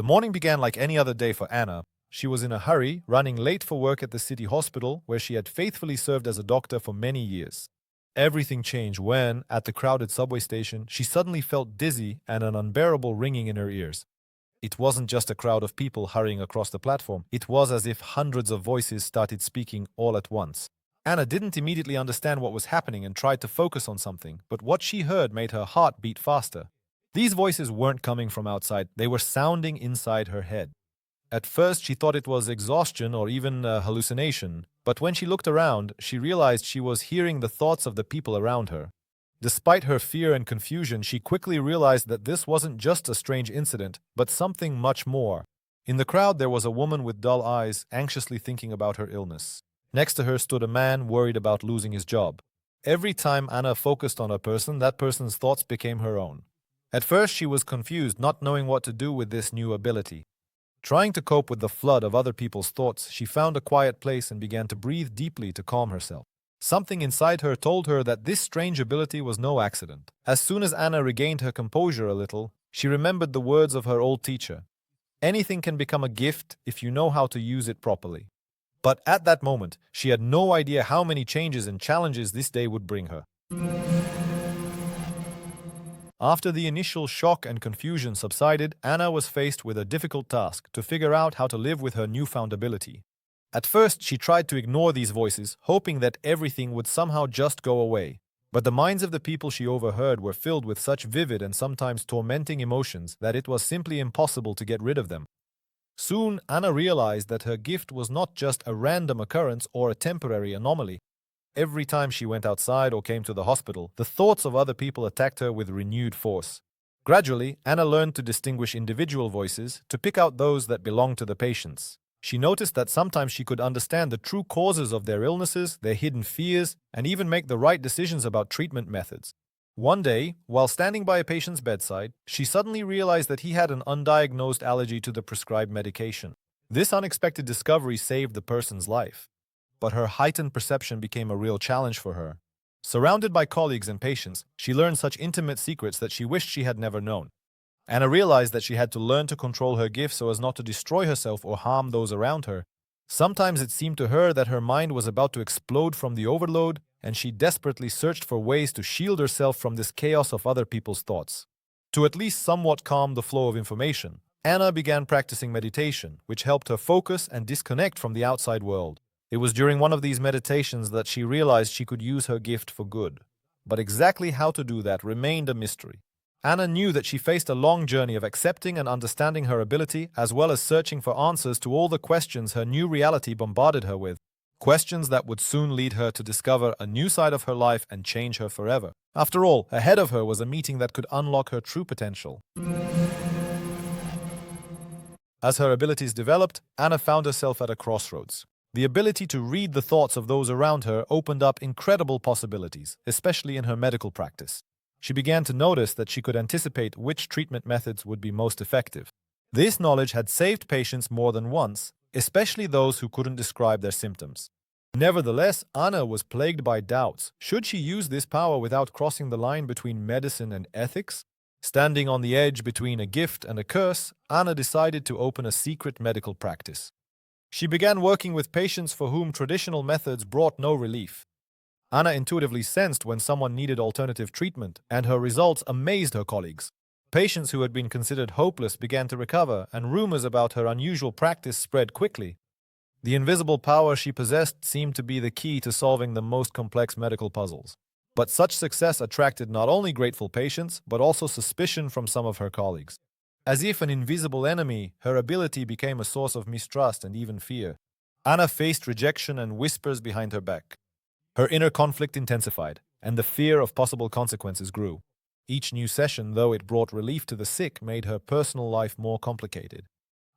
The morning began like any other day for Anna. She was in a hurry, running late for work at the city hospital, where she had faithfully served as a doctor for many years. Everything changed when, at the crowded subway station, she suddenly felt dizzy and an unbearable ringing in her ears. It wasn't just a crowd of people hurrying across the platform. It was as if hundreds of voices started speaking all at once. Anna didn't immediately understand what was happening and tried to focus on something, but what she heard made her heart beat faster. These voices weren't coming from outside, they were sounding inside her head. At first, she thought it was exhaustion or even a hallucination, but when she looked around, she realized she was hearing the thoughts of the people around her. Despite her fear and confusion, she quickly realized that this wasn't just a strange incident, but something much more. In the crowd, there was a woman with dull eyes, anxiously thinking about her illness. Next to her stood a man worried about losing his job. Every time Anna focused on a person, that person's thoughts became her own. At first, she was confused, not knowing what to do with this new ability. Trying to cope with the flood of other people's thoughts, she found a quiet place and began to breathe deeply to calm herself. Something inside her told her that this strange ability was no accident. As soon as Anna regained her composure a little, she remembered the words of her old teacher. Anything can become a gift if you know how to use it properly. But at that moment, she had no idea how many changes and challenges this day would bring her. After the initial shock and confusion subsided, Anna was faced with a difficult task to figure out how to live with her newfound ability. At first, she tried to ignore these voices, hoping that everything would somehow just go away. But the minds of the people she overheard were filled with such vivid and sometimes tormenting emotions that it was simply impossible to get rid of them. Soon, Anna realized that her gift was not just a random occurrence or a temporary anomaly. Every time she went outside or came to the hospital, the thoughts of other people attacked her with renewed force. Gradually, Anna learned to distinguish individual voices, to pick out those that belonged to the patients. She noticed that sometimes she could understand the true causes of their illnesses, their hidden fears, and even make the right decisions about treatment methods. One day, while standing by a patient's bedside, she suddenly realized that he had an undiagnosed allergy to the prescribed medication. This unexpected discovery saved the person's life. But her heightened perception became a real challenge for her. Surrounded by colleagues and patients, she learned such intimate secrets that she wished she had never known. Anna realized that she had to learn to control her gifts so as not to destroy herself or harm those around her. Sometimes it seemed to her that her mind was about to explode from the overload, and she desperately searched for ways to shield herself from this chaos of other people's thoughts. To at least somewhat calm the flow of information, Anna began practicing meditation, which helped her focus and disconnect from the outside world. It was during one of these meditations that she realized she could use her gift for good. But exactly how to do that remained a mystery. Anna knew that she faced a long journey of accepting and understanding her ability, as well as searching for answers to all the questions her new reality bombarded her with. Questions that would soon lead her to discover a new side of her life and change her forever. After all, ahead of her was a meeting that could unlock her true potential. As her abilities developed, Anna found herself at a crossroads. The ability to read the thoughts of those around her opened up incredible possibilities, especially in her medical practice. She began to notice that she could anticipate which treatment methods would be most effective. This knowledge had saved patients more than once, especially those who couldn't describe their symptoms. Nevertheless, Anna was plagued by doubts. Should she use this power without crossing the line between medicine and ethics? Standing on the edge between a gift and a curse, Anna decided to open a secret medical practice. She began working with patients for whom traditional methods brought no relief. Anna intuitively sensed when someone needed alternative treatment, and her results amazed her colleagues. Patients who had been considered hopeless began to recover, and rumors about her unusual practice spread quickly. The invisible power she possessed seemed to be the key to solving the most complex medical puzzles. But such success attracted not only grateful patients, but also suspicion from some of her colleagues. As if an invisible enemy, her ability became a source of mistrust and even fear. Anna faced rejection and whispers behind her back. Her inner conflict intensified, and the fear of possible consequences grew. Each new session, though it brought relief to the sick, made her personal life more complicated.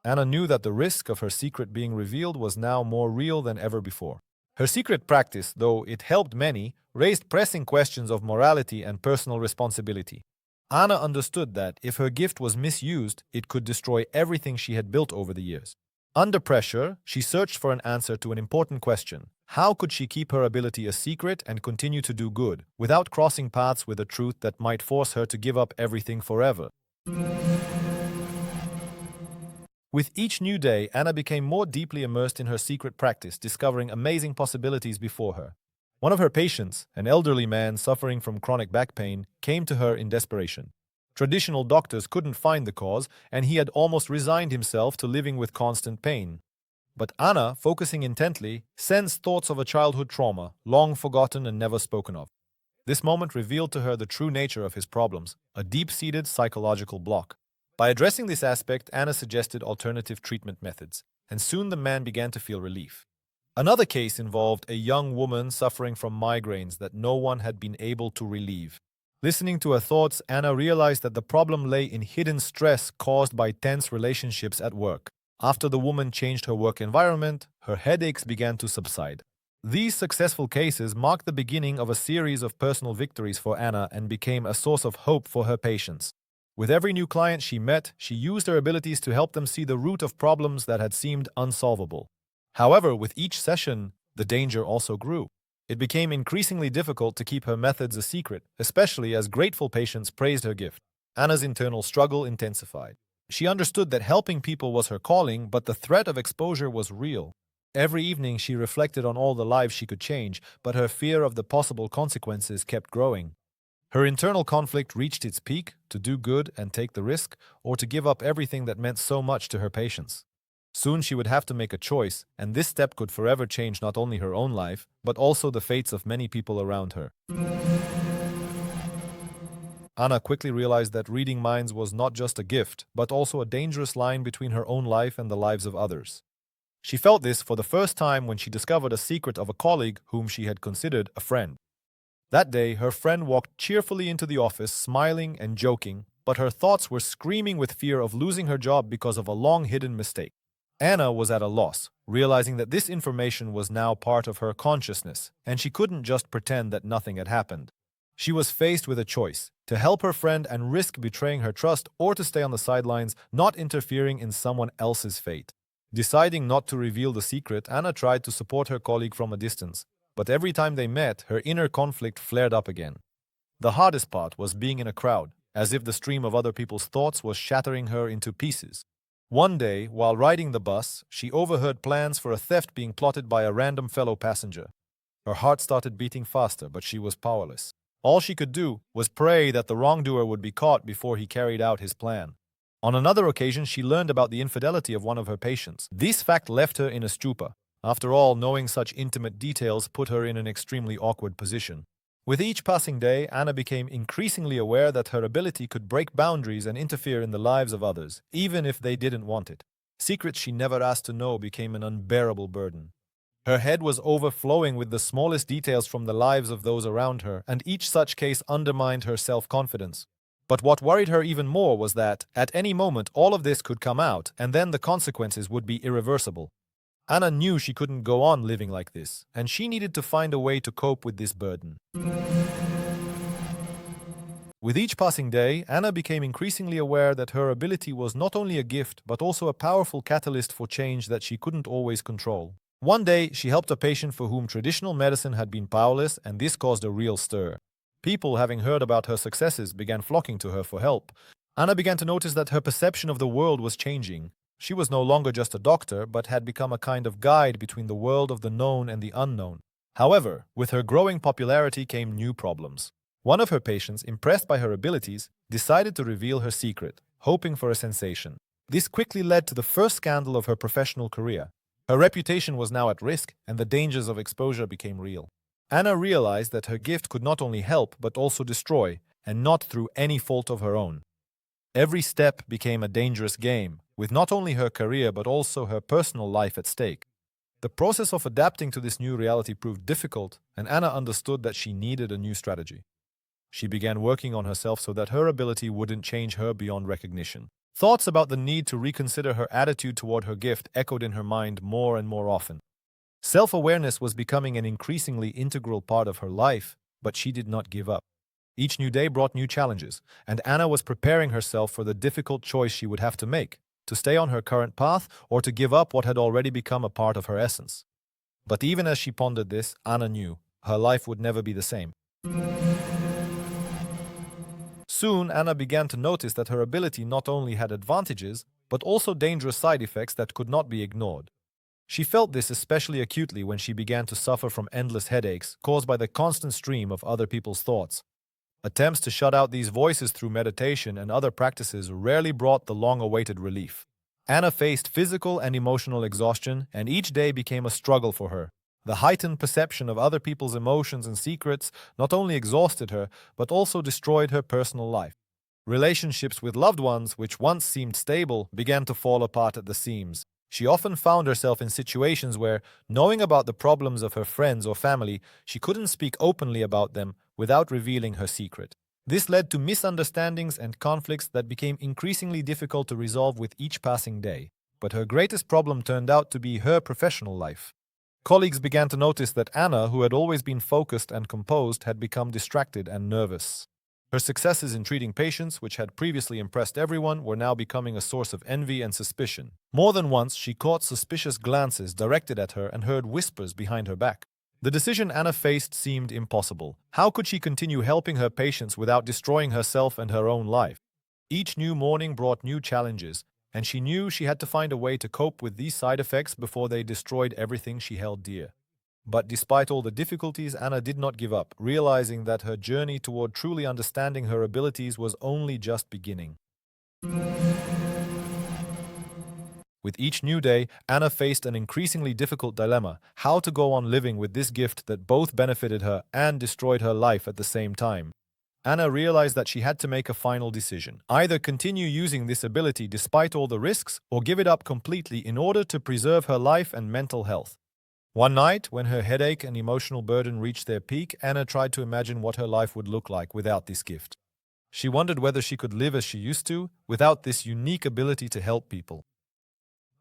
Anna knew that the risk of her secret being revealed was now more real than ever before. Her secret practice, though it helped many, raised pressing questions of morality and personal responsibility. Anna understood that if her gift was misused, it could destroy everything she had built over the years. Under pressure, she searched for an answer to an important question. How could she keep her ability a secret and continue to do good, without crossing paths with a truth that might force her to give up everything forever? With each new day, Anna became more deeply immersed in her secret practice, discovering amazing possibilities before her. One of her patients, an elderly man suffering from chronic back pain, came to her in desperation. Traditional doctors couldn't find the cause, and he had almost resigned himself to living with constant pain. But Anna, focusing intently, sensed thoughts of a childhood trauma, long forgotten and never spoken of. This moment revealed to her the true nature of his problems, a deep-seated psychological block. By addressing this aspect, Anna suggested alternative treatment methods, and soon the man began to feel relief. Another case involved a young woman suffering from migraines that no one had been able to relieve. Listening to her thoughts, Anna realized that the problem lay in hidden stress caused by tense relationships at work. After the woman changed her work environment, her headaches began to subside. These successful cases marked the beginning of a series of personal victories for Anna and became a source of hope for her patients. With every new client she met, she used her abilities to help them see the root of problems that had seemed unsolvable. However, with each session, the danger also grew. It became increasingly difficult to keep her methods a secret, especially as grateful patients praised her gift. Anna's internal struggle intensified. She understood that helping people was her calling, but the threat of exposure was real. Every evening she reflected on all the lives she could change, but her fear of the possible consequences kept growing. Her internal conflict reached its peak: to do good and take the risk, or to give up everything that meant so much to her patients. Soon she would have to make a choice, and this step could forever change not only her own life, but also the fates of many people around her. Anna quickly realized that reading minds was not just a gift, but also a dangerous line between her own life and the lives of others. She felt this for the first time when she discovered a secret of a colleague whom she had considered a friend. That day, her friend walked cheerfully into the office, smiling and joking, but her thoughts were screaming with fear of losing her job because of a long-hidden mistake. Anna was at a loss, realizing that this information was now part of her consciousness, and she couldn't just pretend that nothing had happened. She was faced with a choice: to help her friend and risk betraying her trust, or to stay on the sidelines, not interfering in someone else's fate. Deciding not to reveal the secret, Anna tried to support her colleague from a distance, but every time they met, her inner conflict flared up again. The hardest part was being in a crowd, as if the stream of other people's thoughts was shattering her into pieces. One day, while riding the bus, she overheard plans for a theft being plotted by a random fellow passenger. Her heart started beating faster, but she was powerless. All she could do was pray that the wrongdoer would be caught before he carried out his plan. On another occasion, she learned about the infidelity of one of her patients. This fact left her in a stupor. After all, knowing such intimate details put her in an extremely awkward position. With each passing day, Anna became increasingly aware that her ability could break boundaries and interfere in the lives of others, even if they didn't want it. Secrets she never asked to know became an unbearable burden. Her head was overflowing with the smallest details from the lives of those around her, and each such case undermined her self-confidence. But what worried her even more was that, at any moment, all of this could come out, and then the consequences would be irreversible. Anna knew she couldn't go on living like this, and she needed to find a way to cope with this burden. With each passing day, Anna became increasingly aware that her ability was not only a gift, but also a powerful catalyst for change that she couldn't always control. One day, she helped a patient for whom traditional medicine had been powerless, and this caused a real stir. People, having heard about her successes, began flocking to her for help. Anna began to notice that her perception of the world was changing. She was no longer just a doctor, but had become a kind of guide between the world of the known and the unknown. However, with her growing popularity came new problems. One of her patients, impressed by her abilities, decided to reveal her secret, hoping for a sensation. This quickly led to the first scandal of her professional career. Her reputation was now at risk, and the dangers of exposure became real. Anna realized that her gift could not only help, but also destroy, and not through any fault of her own. Every step became a dangerous game, with not only her career but also her personal life at stake. The process of adapting to this new reality proved difficult, and Anna understood that she needed a new strategy. She began working on herself so that her ability wouldn't change her beyond recognition. Thoughts about the need to reconsider her attitude toward her gift echoed in her mind more and more often. Self-awareness was becoming an increasingly integral part of her life, but she did not give up. Each new day brought new challenges, and Anna was preparing herself for the difficult choice she would have to make: to stay on her current path or to give up what had already become a part of her essence. But even as she pondered this, Anna knew her life would never be the same. Soon, Anna began to notice that her ability not only had advantages, but also dangerous side effects that could not be ignored. She felt this especially acutely when she began to suffer from endless headaches caused by the constant stream of other people's thoughts. Attempts to shut out these voices through meditation and other practices rarely brought the long-awaited relief. Anna faced physical and emotional exhaustion, and each day became a struggle for her. The heightened perception of other people's emotions and secrets not only exhausted her, but also destroyed her personal life. Relationships with loved ones, which once seemed stable, began to fall apart at the seams. She often found herself in situations where, knowing about the problems of her friends or family, she couldn't speak openly about them without revealing her secret. This led to misunderstandings and conflicts that became increasingly difficult to resolve with each passing day. But her greatest problem turned out to be her professional life. Colleagues began to notice that Anna, who had always been focused and composed, had become distracted and nervous. Her successes in treating patients, which had previously impressed everyone, were now becoming a source of envy and suspicion. More than once, she caught suspicious glances directed at her and heard whispers behind her back. The decision Anna faced seemed impossible. How could she continue helping her patients without destroying herself and her own life? Each new morning brought new challenges, and she knew she had to find a way to cope with these side effects before they destroyed everything she held dear. But despite all the difficulties, Anna did not give up, realizing that her journey toward truly understanding her abilities was only just beginning. With each new day, Anna faced an increasingly difficult dilemma: how to go on living with this gift that both benefited her and destroyed her life at the same time. Anna realized that she had to make a final decision: either continue using this ability despite all the risks, or give it up completely in order to preserve her life and mental health. One night, when her headache and emotional burden reached their peak, Anna tried to imagine what her life would look like without this gift. She wondered whether she could live as she used to, without this unique ability to help people.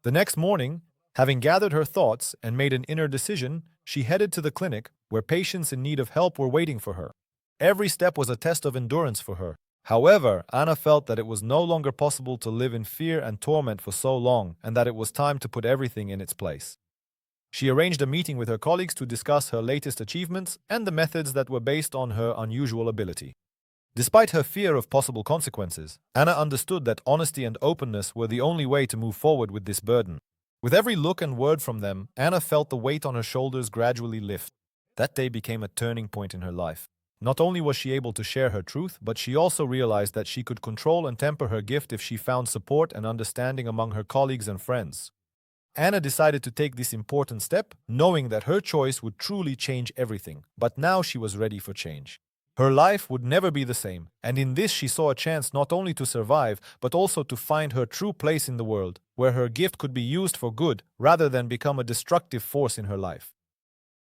The next morning, having gathered her thoughts and made an inner decision, she headed to the clinic, where patients in need of help were waiting for her. Every step was a test of endurance for her. However, Anna felt that it was no longer possible to live in fear and torment for so long, and that it was time to put everything in its place. She arranged a meeting with her colleagues to discuss her latest achievements and the methods that were based on her unusual ability. Despite her fear of possible consequences, Anna understood that honesty and openness were the only way to move forward with this burden. With every look and word from them, Anna felt the weight on her shoulders gradually lift. That day became a turning point in her life. Not only was she able to share her truth, but she also realized that she could control and temper her gift if she found support and understanding among her colleagues and friends. Anna decided to take this important step, knowing that her choice would truly change everything. But now she was ready for change. Her life would never be the same, and in this she saw a chance not only to survive, but also to find her true place in the world, where her gift could be used for good rather than become a destructive force in her life.